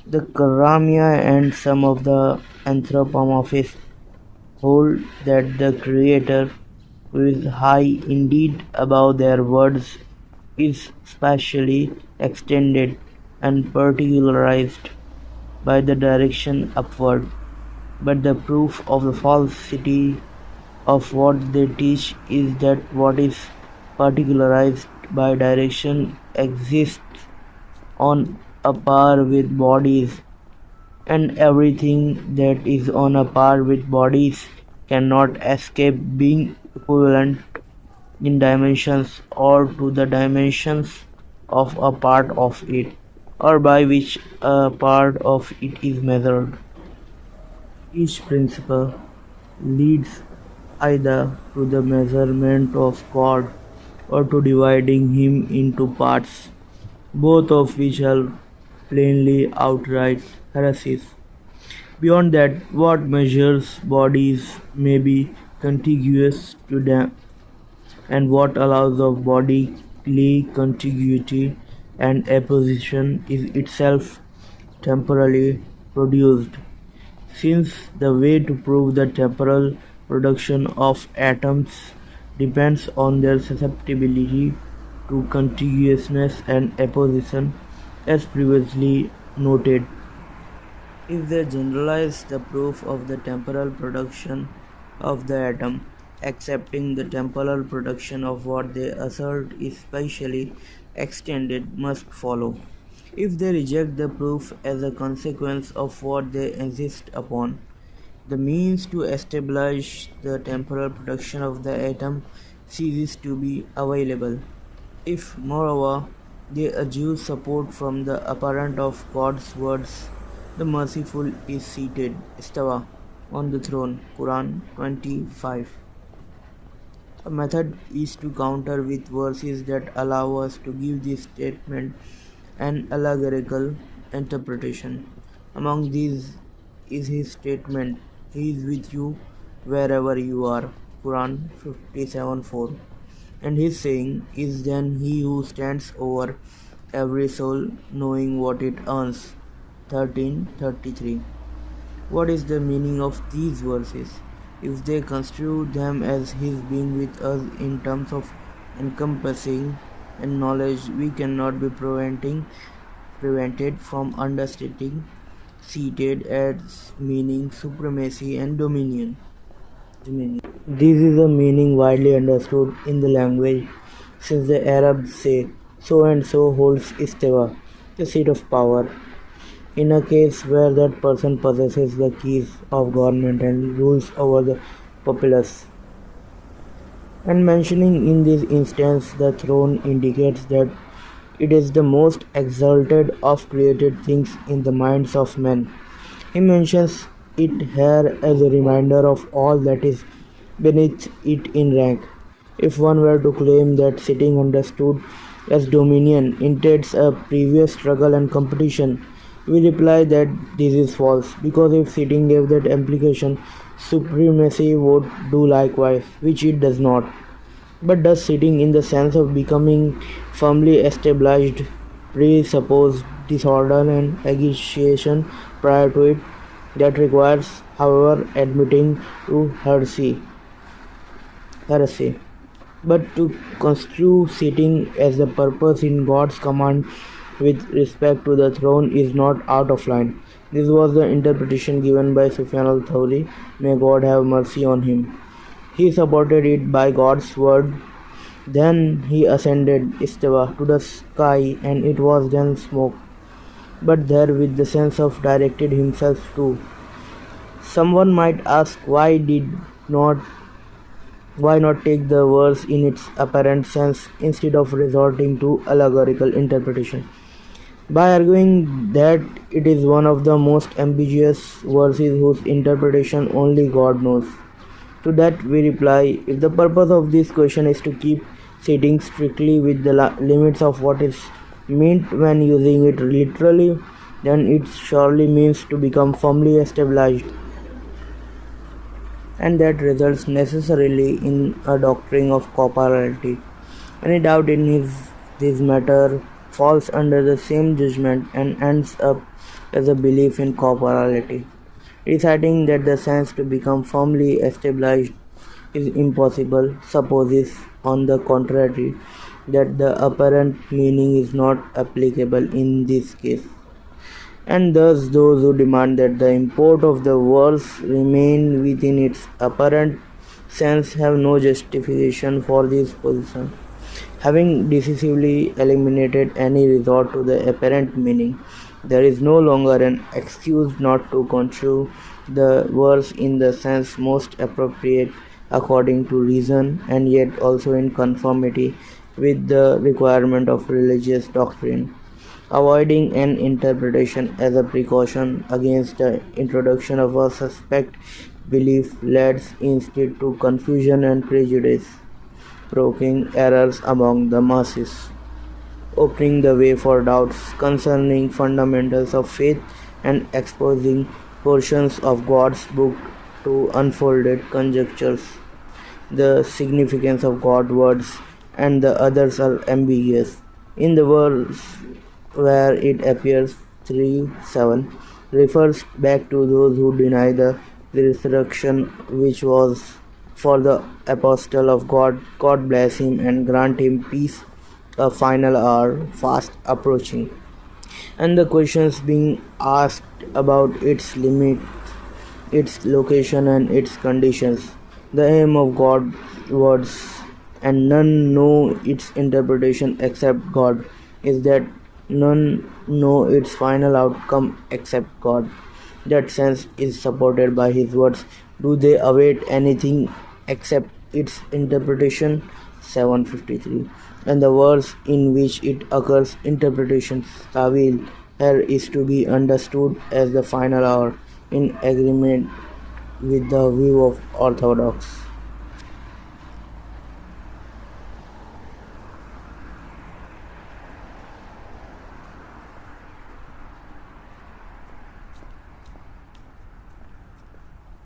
The Karamia and some of the anthropomorphists hold that the Creator, who is high indeed above their words, is spatially extended and particularized by the direction upward. But the proof of the falsity of what they teach is that what is particularized by direction exists on a par with bodies, and everything that is on a par with bodies cannot escape being equivalent in dimensions or to the dimensions of a part of it, or by which a part of it is measured. Each principle leads either to the measurement of God or to dividing him into parts, both of which are plainly outright heresies. Beyond that, what measures bodies may be contiguous to them, and what allows of bodily contiguity and apposition is itself temporally produced, since the way to prove the temporal production of atoms depends on their susceptibility to contiguousness and apposition, as previously noted. If they generalize the proof of the temporal production of the atom, accepting the temporal production of what they assert is spatially extended must follow. If they reject the proof as a consequence of what they insist upon, the means to establish the temporal production of the atom ceases to be available. If, moreover, they adduce support from the apparent of God's words, the merciful is seated, Istawa, on the throne, Quran 25. A method is to counter with verses that allow us to give this statement an allegorical interpretation. Among these is his statement, He is with you wherever you are, Quran 57:4. And his saying is then he who stands over every soul knowing what it earns, 13:33. What is the meaning of these verses? If they construe them as his being with us in terms of encompassing and knowledge, we cannot be prevented from understating seated as meaning supremacy and dominion. This is a meaning widely understood in the language, since the Arabs say so and so holds istawa, the seat of power, in a case where that person possesses the keys of government and rules over the populace. And mentioning in this instance the throne indicates that it is the most exalted of created things in the minds of men. He mentions it here as a reminder of all that is beneath it in rank. If one were to claim that sitting understood as dominion entails a previous struggle and competition, we reply that this is false, because if sitting gave that implication, supremacy would do likewise, which it does not. But does sitting in the sense of becoming firmly established presuppose disorder and agitation prior to it? That requires, however, admitting to heresy. But to construe sitting as the purpose in God's command with respect to the throne is not out of line. This was the interpretation given by Sufyan al-Thawri, may God have mercy on him. He supported it by God's word. Then he ascended Istawa to the sky, and it was then smoke. But there with the sense of directed himself to. Someone might ask not why not take the verse in its apparent sense instead of resorting to allegorical interpretation, by arguing that it is one of the most ambiguous verses whose interpretation only God knows. To that we reply, if the purpose of this question is to keep sitting strictly with the limits of what is meant when using it literally, then it surely means to become firmly established, and that results necessarily in a doctrine of corporeality. Any doubt in this matter falls under the same judgment and ends up as a belief in corporeality. Reciting that the sense to become firmly established is impossible supposes, on the contrary, that the apparent meaning is not applicable in this case, and thus those who demand that the import of the verse remain within its apparent sense have no justification for this position. Having decisively eliminated any resort to the apparent meaning, there is no longer an excuse not to construe the verse in the sense most appropriate according to reason, and yet also in conformity with the requirement of religious doctrine. Avoiding an interpretation as a precaution against the introduction of a suspect belief leads instead to confusion and prejudice, provoking errors among the masses, opening the way for doubts concerning fundamentals of faith, and exposing portions of God's book to unfolded conjectures. The significance of God's words and the others are ambiguous. In the verse where it appears 3:7 refers back to those who deny the resurrection, which was for the apostle of God. God bless him and grant him peace, a final hour fast approaching, and the questions being asked about its limit, its location, and its conditions. The aim of God's words, and none know its interpretation except God, is that none know its final outcome except God. That sense is supported by his words. Do they await anything except its interpretation? 753. And the verse in which it occurs, interpretation, Tawil, here is to be understood as the final hour, in agreement with the view of orthodox.